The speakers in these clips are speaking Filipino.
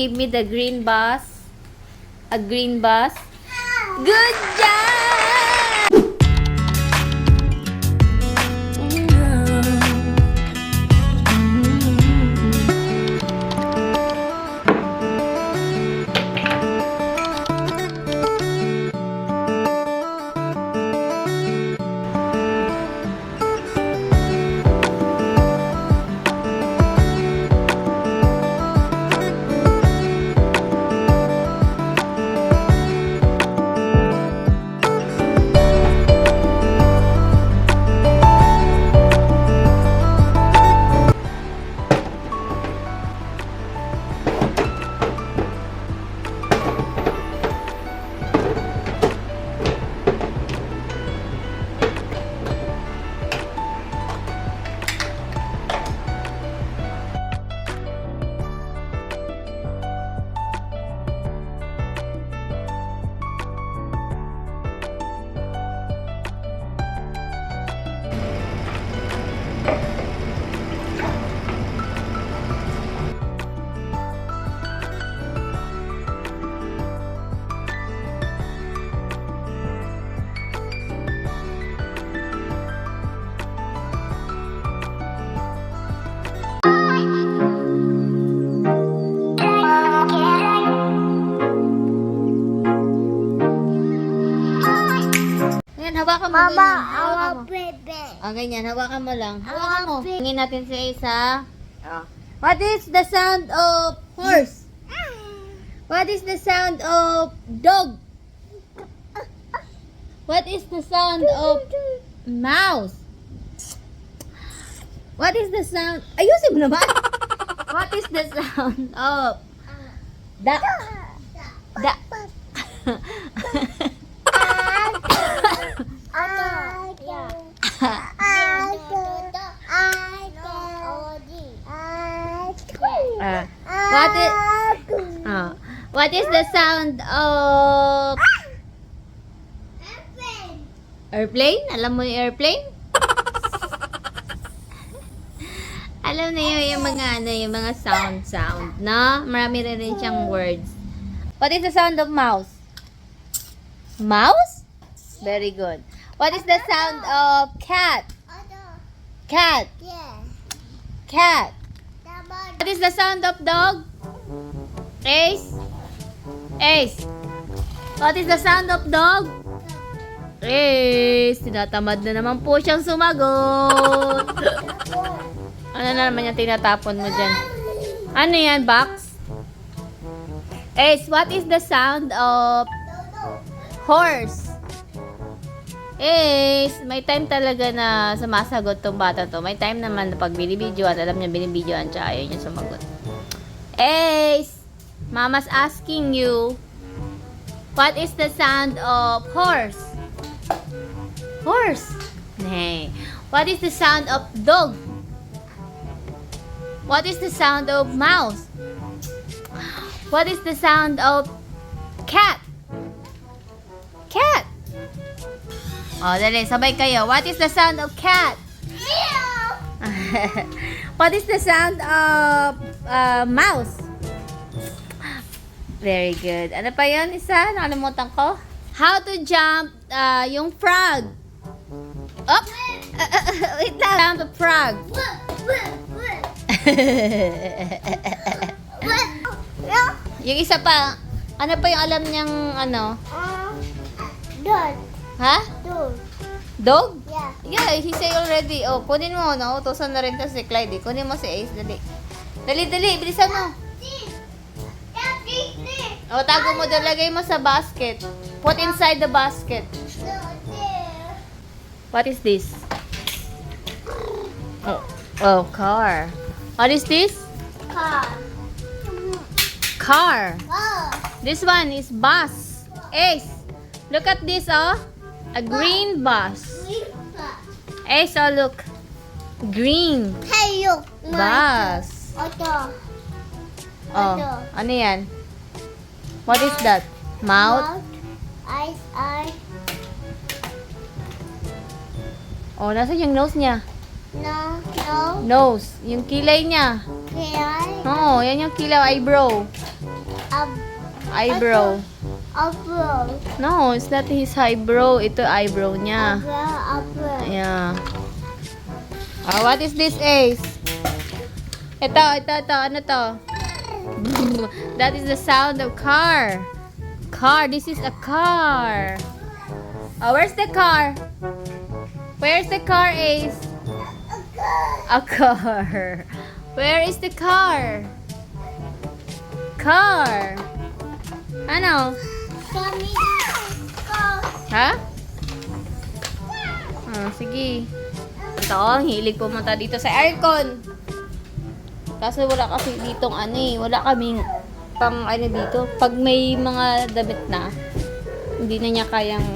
give me the green bus? A green bus? Good job! Hawakan mo. Mama, Hawakan mo. baby. Ganyan. Hawakan mo lang. Hawakan mo. Tingin natin si Isa. What is the sound of horse? What is the sound of dog? What is the sound of mouse? What is the sound? Ayusin mo naman. What is the sound of duck? Duck. What is the sound of airplane? Alam mo yung airplane? Alam na yung mga yung mga sound, no? Marami rin siyang words. What is the sound of mouse? Mouse? Very good. What is the sound of cat? Cat. Cat. What is the sound of dog? Ace. Ace. What is the sound of dog? Ace. Tinatamad na naman po siyang sumagot. Ano na naman yung tinatapon mo dyan? Ano yan, box? Ace, what is the sound of horse? Ace, may time talaga na sumasagot tong bata to. May time naman na pag binibidyoan, alam niya binibidyoan siya, ayaw niya sumagot. Ace, Mama's asking you, what is the sound of horse? Horse. Nay. What is the sound of dog? What is the sound of mouse? What is the sound of cat? Cat. Oh, dali, sabay kayo. What is the sound of cat? What is the sound of mouse? Very good. Ano pa yun, isa? Nakalimutan ko. How to jump yung frog. Up. Wait lang. Jump the frog. Yung isa pa. Ano pa yung alam niyang ano? Dog. Ha? Dog. Dog? Yeah. Yeah, he say already. Oh, kunin mo. Nautosan na rin to si Clyde. Kunin mo si Ace. Dali. Dali. Bilisan mo. Oh, tago mo doon. Lagay mo sa basket. Put inside the basket. What is this? Oh, car. What is this? Car. Car. Oh. This one is bus. Ace, look at this, oh. A green bus. Ace, oh, look. Green. Hey, look. Bus. Auto. Oh, ano yan? What is that? Mouth? Eyes. Oh, nasa yung nose niya? No. Nose. Yung kilay niya. Kaya. Oo, yan yung kilay, eyebrow. Eyebrow. Eyebrow. No, it's not his eyebrow. Ito eyebrow niya. Eyebrow. Yeah. What is this, Ace? Ito. Ano to? That is the sound of car. Car. This is a car. Oh, where's the car? Where's the car, Ace? A car. Where is the car? Car. Ano? Kami. Ha? Sige. Ito, ang hilig pumunta dito sa aircon. Kaso wala kasi ditong wala kaming pang dito. Pag may mga damit na, hindi na niya kayang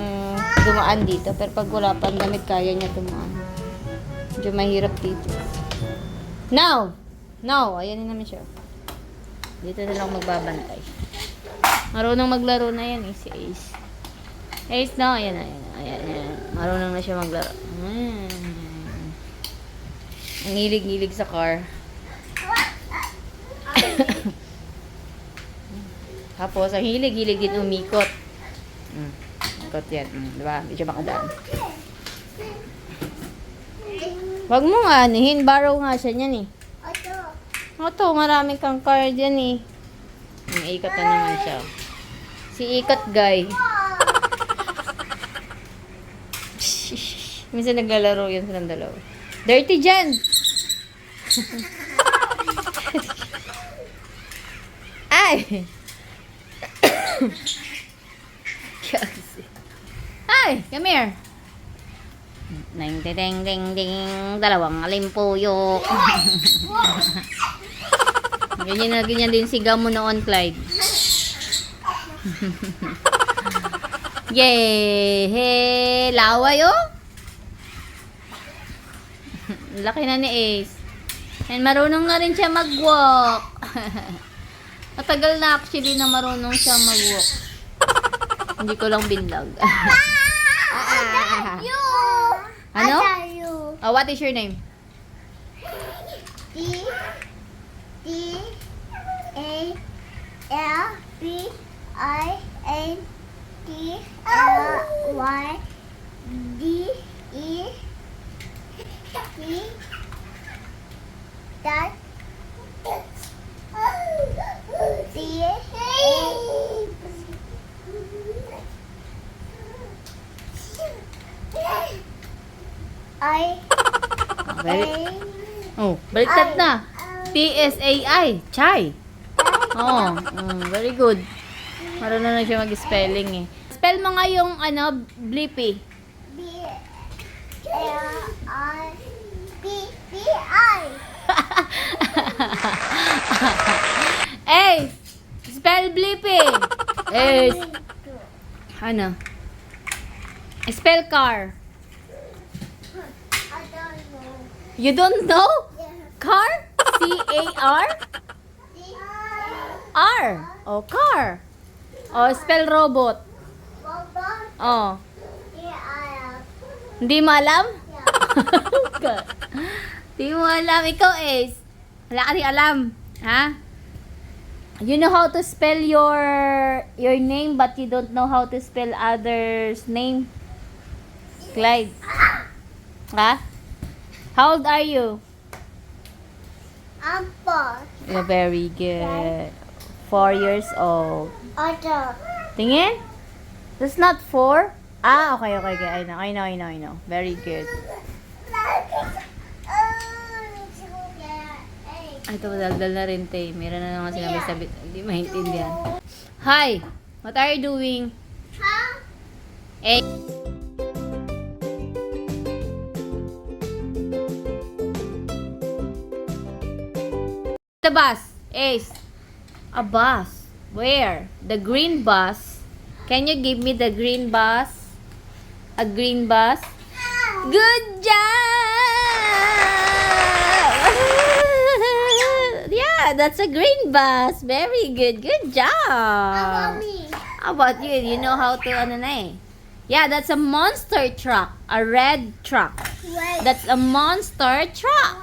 dumaan dito. Pero pag wala pang damit, kaya niya dumaan. Medyo mahirap dito. No! Ayan na naman siya. Dito na lang magbabantay. Marunong maglaro na yan si Ace. Ace, no? Ayan. Marunong na siya maglaro. Ang hilig sa car. Tapos, ang hilig din umikot. Ikot yan. Diba? Hindi siya makadaan. Wag mo nga anihin. Borrow nga siya niyan Ito, maraming kang car dyan Ikot na naman siya. Si Ikot guy. Minsan naglalaro yan silang dalawa. Dirty dyan! Ay! Hi! Come here! Ding ding ding ding, dalawang alimpuyok. Ganyan din sigaw mo noon, Clyde. Yay! Hey! Laway Laki na ni Ace. And marunong na rin siya mag-walk. Matagal na actually na marunong siya mag-walk. Hindi ko lang binlog. Ano? What is your name? Baliktad na. P-S-A-I. Chai. Very good. Marunong na siya mag-spelling Spell mo nga yung Blippi. B-L-I-P-P-I. Ace! Spell Blippi. Ace. Ano? Spell car. I don't know. You don't know? Yeah. Car? C-A-R? R. Oh, car. Oh, spell robot. Robot. Oh. Yeah. Hindi mo alam? Yeah. Hindi mo alam. Ikaw, Ace. Wala ka rin alam. Ha? You know how to spell your name but you don't know how to spell others' name? Clyde. Ha? How old are you? I'm 4. You're very good. 4 years old. Otto. Tingin? That's not 4? Okay. I know. Very good. Ay, ito, daldal na rin, Tay. Meron na naman sinabi sabi. Hindi maintindihan. Hi! What are you doing? Huh? Eh. The bus. Ace. A bus. Where? The green bus. Can you give me the green bus? A green bus? Good job! Yeah, that's a green bus. Very good. Good job. How about me? How about you? You know how to Yeah, that's a monster truck. A red truck. Wait. That's a monster truck.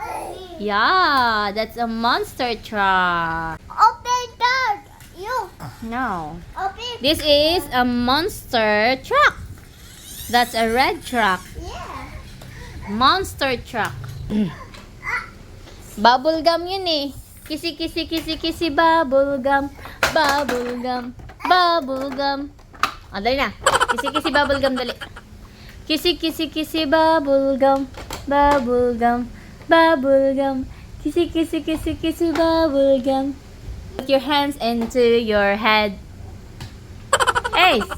Yeah, that's a monster truck. Open door. You No. Open. This is a monster truck. That's a red truck. Yeah. Monster truck. Bubblegum yun eh. Kisi, kisi, kisi, kisi, bubblegum. Bubblegum. Bubblegum. Ah, dali na. Kisi, kisi, bubblegum, dali. Kisi, kisi, kisi, bubblegum. Bubblegum. Bubblegum. Kisi, kisi, kisi, kisi, bubblegum. Put your hands into your head. Ace.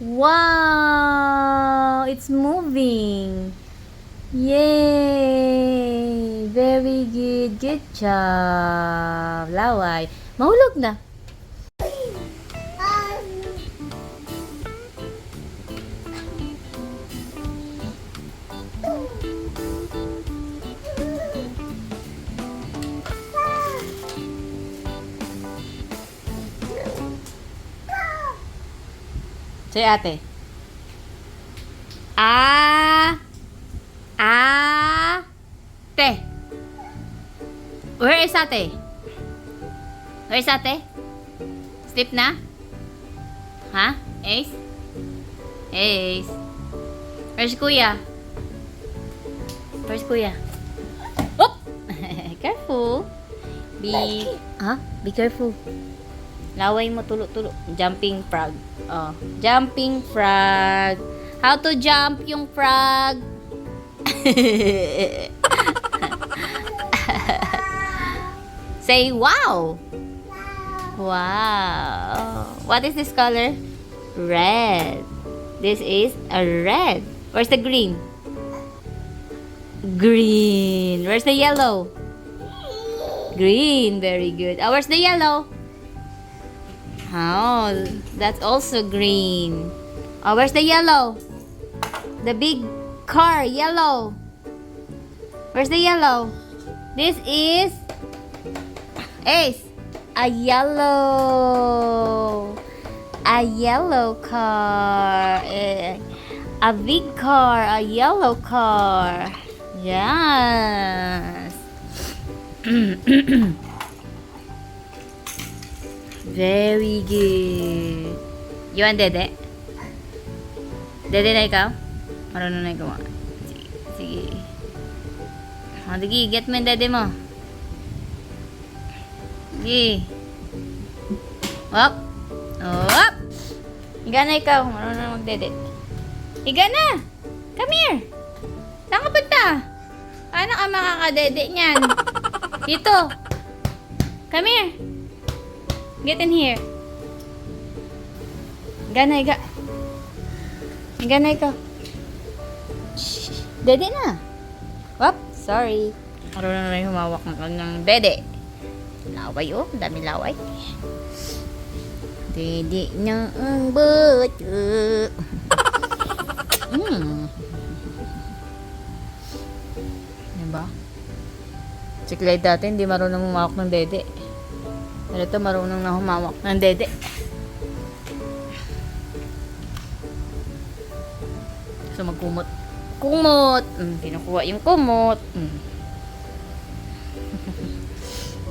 Wow, it's moving. Yay! Very good. Good job. Laway. Mahulog na. Say ate. Te. Where is ate? Where is ate? Sleep na? Ha? Ace? Ace. Where's kuya? Where's kuya? Oop! Careful. Be careful. Laway mo tulo-tulo. Jumping frog. Oh, jumping frog. How to jump yung frog? Say wow. Wow. What is this color? Red. This is a red. Where's the green? Green. Where's the yellow? Green. Very good. Oh, where's the yellow? Oh, that's also green. Oh, where's the yellow? The big car, yellow. Where's the yellow? This is Ace. A yellow car. A big car, a yellow car. Yes. Very good. You want dede? Dede na ikaw? Marunong na ikaw. Sige. Sige, get mo yung dede mo. Sige. Up. Up. Higa na ikaw. Marunong na magdede. Higa na. Come here. Saan ka punta? Paano ka makakadede niyan? Dito. Come here. Get in here. Higa na, higa. Higa na ikaw. Shh. Dede na. Whoop. Sorry. Marunong na yung humawak ng dede. Laway oh. Ang dami laway. Dede na ang buto. Diba? Si Clyde dati hindi marunong humawak ng dede. Pero ito marunong na humawak ng dede. So magkumot. Kumot! Kinukuha yung kumot.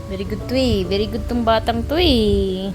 Very good to eh. Very good tong batang to eh.